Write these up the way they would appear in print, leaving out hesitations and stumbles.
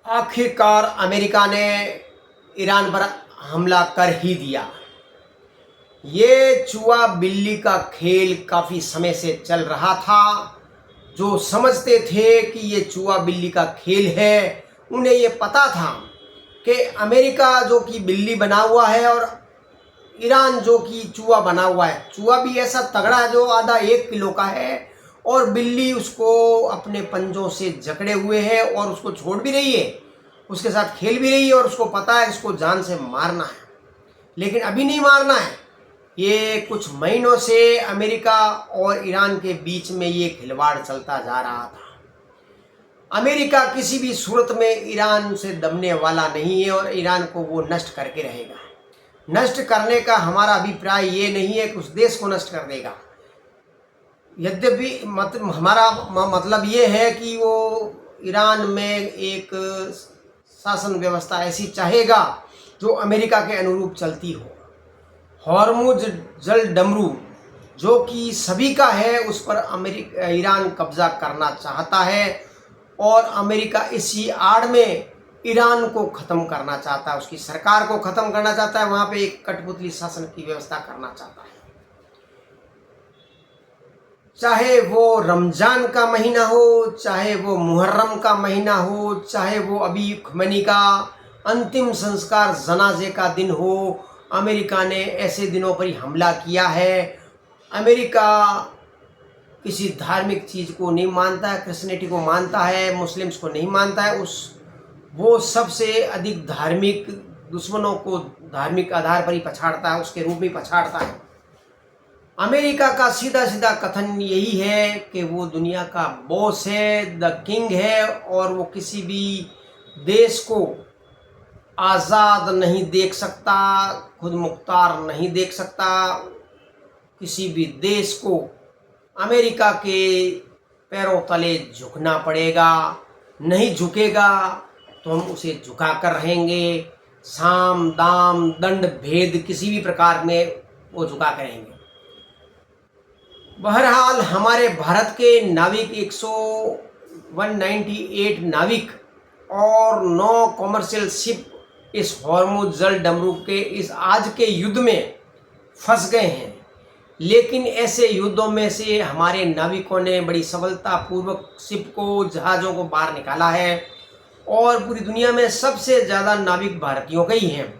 आखिरकार अमेरिका ने ईरान पर हमला कर ही दिया। ये चूहा बिल्ली का खेल काफ़ी समय से चल रहा था। जो समझते थे कि ये चूहा बिल्ली का खेल है, उन्हें ये पता था कि अमेरिका जो कि बिल्ली बना हुआ है और ईरान जो कि चूहा बना हुआ है। चूहा भी ऐसा तगड़ा है जो आधा 1 किलो का है और बिल्ली उसको अपने पंजों से जकड़े हुए है और उसको छोड़ भी रही है, उसके साथ खेल भी रही है और उसको पता है इसको जान से मारना है, लेकिन अभी नहीं मारना है। ये कुछ महीनों से अमेरिका और ईरान के बीच में ये खिलवाड़ चलता जा रहा था। अमेरिका किसी भी सूरत में ईरान से दबने वाला नहीं है और ईरान को वो नष्ट करके रहेगा। नष्ट करने का हमारा अभिप्राय ये नहीं है कि उस देश को नष्ट कर देगा। यद्यपि हमारा मतलब ये है कि वो ईरान में एक शासन व्यवस्था ऐसी चाहेगा जो अमेरिका के अनुरूप चलती हो। हॉर्मुज जल डमरू जो कि सभी का है, उस पर ईरान कब्जा करना चाहता है और अमेरिका इसी आड़ में ईरान को ख़त्म करना चाहता है, उसकी सरकार को ख़त्म करना चाहता है, वहाँ पे एक कठपुतली शासन की व्यवस्था करना चाहता है। चाहे वो रमज़ान का महीना हो, चाहे वो मुहर्रम का महीना हो, चाहे वो अभी खुमैनी का अंतिम संस्कार जनाजे का दिन हो, अमेरिका ने ऐसे दिनों पर ही हमला किया है। अमेरिका किसी धार्मिक चीज़ को नहीं मानता है, क्रिश्चियनिटी को मानता है, मुस्लिम्स को नहीं मानता है। वो सबसे अधिक धार्मिक दुश्मनों को धार्मिक आधार पर ही पछाड़ता है, उसके रूप में पछाड़ता है। अमेरिका का सीधा सीधा कथन यही है कि वो दुनिया का बॉस है, द किंग है और वो किसी भी देश को आज़ाद नहीं देख सकता, खुद मुख्तार नहीं देख सकता। किसी भी देश को अमेरिका के पैरों तले झुकना पड़ेगा, नहीं झुकेगा तो हम उसे झुका कर रहेंगे। साम दाम दंड भेद किसी भी प्रकार में वो झुका करेंगे। बहरहाल हमारे भारत के नाविक 198 नाविक और 9 कॉमर्शियल शिप इस हॉर्मुज जल डमरू के इस आज के युद्ध में फंस गए हैं। लेकिन ऐसे युद्धों में से हमारे नाविकों ने बड़ी सफलतापूर्वक शिप को, जहाज़ों को बाहर निकाला है और पूरी दुनिया में सबसे ज़्यादा नाविक भारतीयों के ही हैं।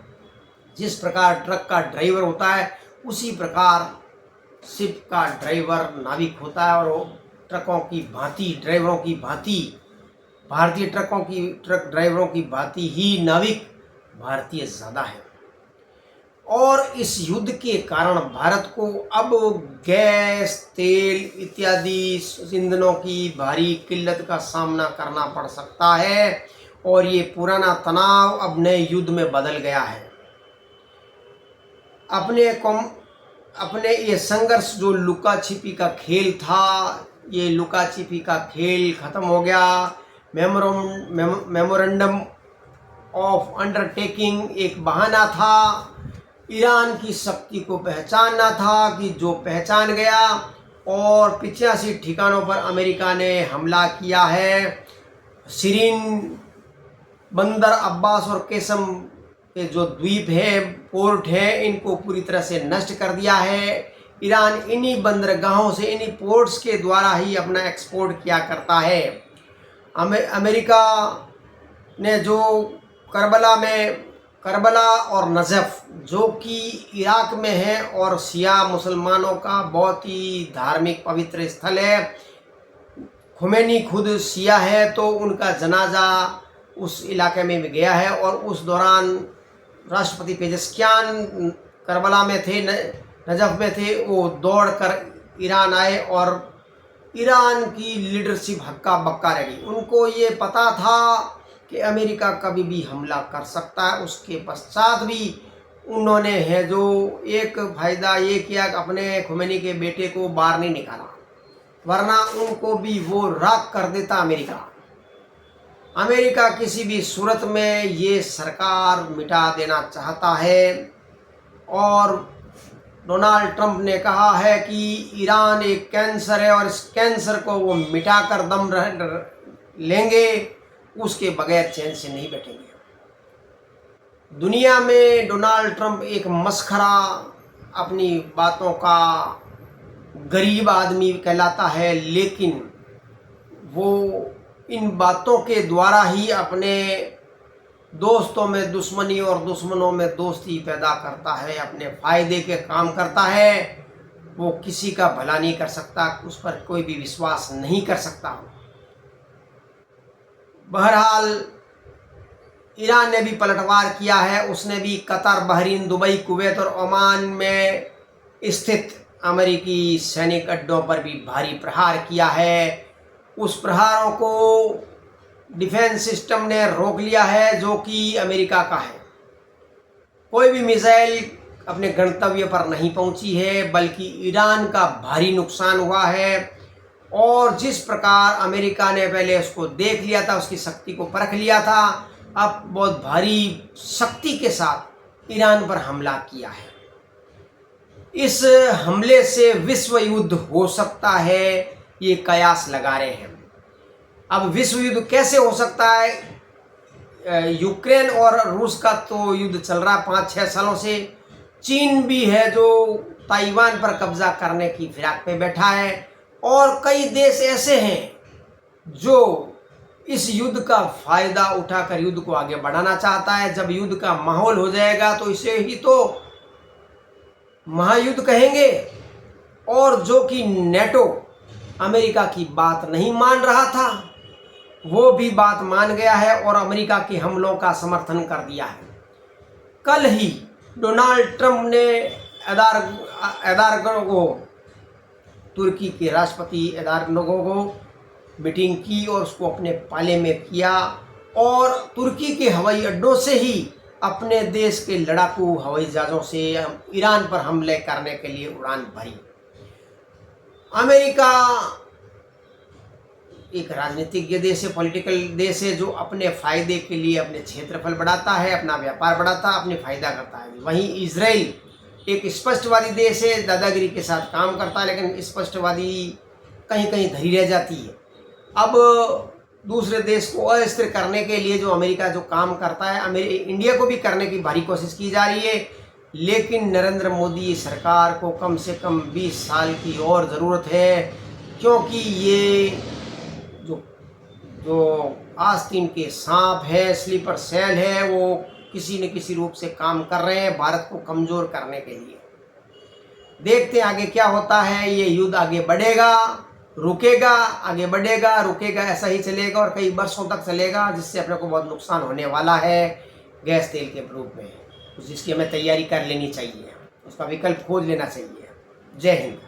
जिस प्रकार ट्रक का ड्राइवर होता है, उसी प्रकार शिप का ड्राइवर नाविक होता है और ट्रकों की भांति, ड्राइवरों की भांति, भारतीय ट्रक ड्राइवरों की भांति ही नाविक भारतीय ज़्यादा है। और इस युद्ध के कारण भारत को अब गैस, तेल इत्यादि ईंधनों की भारी किल्लत का सामना करना पड़ सकता है और ये पुराना तनाव अब नए युद्ध में बदल गया है। अपने ये संघर्ष जो लुका छिपी का खेल था, ये लुका छिपी का खेल ख़त्म हो गया। मेमोरेंडम ऑफ अंडरटेकिंग एक बहाना था, ईरान की शक्ति को पहचानना था कि जो पहचान गया और 85 ठिकानों पर अमेरिका ने हमला किया है। सिरीन, बंदर अब्बास और केसम के जो द्वीप है, पोर्ट है, इनको पूरी तरह से नष्ट कर दिया है। ईरान इन्हीं बंदरगाहों से, इन्हीं पोर्ट्स के द्वारा ही अपना एक्सपोर्ट किया करता है। अमेरिका ने जो करबला और नजफ जो कि इराक में है और शिया मुसलमानों का बहुत ही धार्मिक पवित्र स्थल है, खुमैनी खुद शिया है तो उनका जनाजा उस इलाके में भी गया है और उस दौरान राष्ट्रपति पेजेस्कियान करबला में थे, नजफ में थे, वो दौड़ कर ईरान आए और ईरान की लीडरशिप हक्का बक्का रह गई। उनको ये पता था कि अमेरिका कभी भी हमला कर सकता है। उसके पश्चात भी उन्होंने है जो एक फ़ायदा ये किया कि अपने खुमैनी के बेटे को बाहर नहीं निकाला, वरना उनको भी वो राख कर देता अमेरिका किसी भी सूरत में ये सरकार मिटा देना चाहता है। और डोनाल्ड ट्रंप ने कहा है कि ईरान एक कैंसर है और इस कैंसर को वो मिटा कर दम लेंगे। उसके बगैर चैन से नहीं बैठेंगे। दुनिया में डोनाल्ड ट्रंप एक मस्खरा, अपनी बातों का गरीब आदमी कहलाता है, लेकिन वो इन बातों के द्वारा ही अपने दोस्तों में दुश्मनी और दुश्मनों में दोस्ती पैदा करता है, अपने फायदे के काम करता है। वो किसी का भला नहीं कर सकता, उस पर कोई भी विश्वास नहीं कर सकता। बहरहाल ईरान ने भी पलटवार किया है। उसने भी कतर, बहरीन, दुबई, कुवैत और ओमान में स्थित अमेरिकी सैनिक अड्डों पर भी भारी प्रहार किया है। उस प्रहारों को डिफेंस सिस्टम ने रोक लिया है जो कि अमेरिका का है। कोई भी मिसाइल अपने गंतव्य पर नहीं पहुंची है, बल्कि ईरान का भारी नुकसान हुआ है। और जिस प्रकार अमेरिका ने पहले उसको देख लिया था, उसकी शक्ति को परख लिया था, अब बहुत भारी शक्ति के साथ ईरान पर हमला किया है। इस हमले से विश्व युद्ध हो सकता है, ये कयास लगा रहे हैं। अब विश्व युद्ध कैसे हो सकता है? यूक्रेन और रूस का तो युद्ध चल रहा 5-6 सालों से। चीन भी है जो ताइवान पर कब्जा करने की फिराक पे बैठा है, और कई देश ऐसे हैं जो इस युद्ध का फायदा उठाकर युद्ध को आगे बढ़ाना चाहता है। जब युद्ध का माहौल हो जाएगा तो इसे ही तो महायुद्ध कहेंगे। और जो कि नेटो अमेरिका की बात नहीं मान रहा था, वो भी बात मान गया है और अमेरिका के हमलों का समर्थन कर दिया है। कल ही डोनाल्ड ट्रंप ने एर्दोगान को, तुर्की के राष्ट्रपति एर्दोगान को मीटिंग की और उसको अपने पाले में किया, और तुर्की के हवाई अड्डों से ही अपने देश के लड़ाकू हवाई जहाज़ों से ईरान पर हमले करने के लिए उड़ान भरी। अमेरिका एक राजनीतिक देश है, पॉलिटिकल देश है, जो अपने फायदे के लिए अपने क्षेत्रफल बढ़ाता है, अपना व्यापार बढ़ाता है, अपने फायदा करता है। वहीं इजराइल एक स्पष्टवादी देश है, दादागिरी के साथ काम करता है, लेकिन स्पष्टवादी कहीं कहीं धरी रह जाती है। अब दूसरे देश को अस्थिर करने के लिए जो अमेरिका जो काम करता है, इंडिया को भी करने की भारी कोशिश की जा रही है। लेकिन नरेंद्र मोदी सरकार को कम से कम 20 साल की और ज़रूरत है, क्योंकि ये जो आस्तीन के सांप है, स्लीपर सेल है, वो किसी न किसी रूप से काम कर रहे हैं भारत को कमज़ोर करने के लिए। देखते हैं आगे क्या होता है। ये युद्ध आगे बढ़ेगा, रुकेगा, आगे बढ़ेगा, रुकेगा, ऐसा ही चलेगा और कई वर्षों तक चलेगा, जिससे अपने को बहुत नुकसान होने वाला है गैस तेल के रूप में। जिसकी हमें तैयारी कर लेनी चाहिए, उसका विकल्प खोज लेना चाहिए। जय हिंद।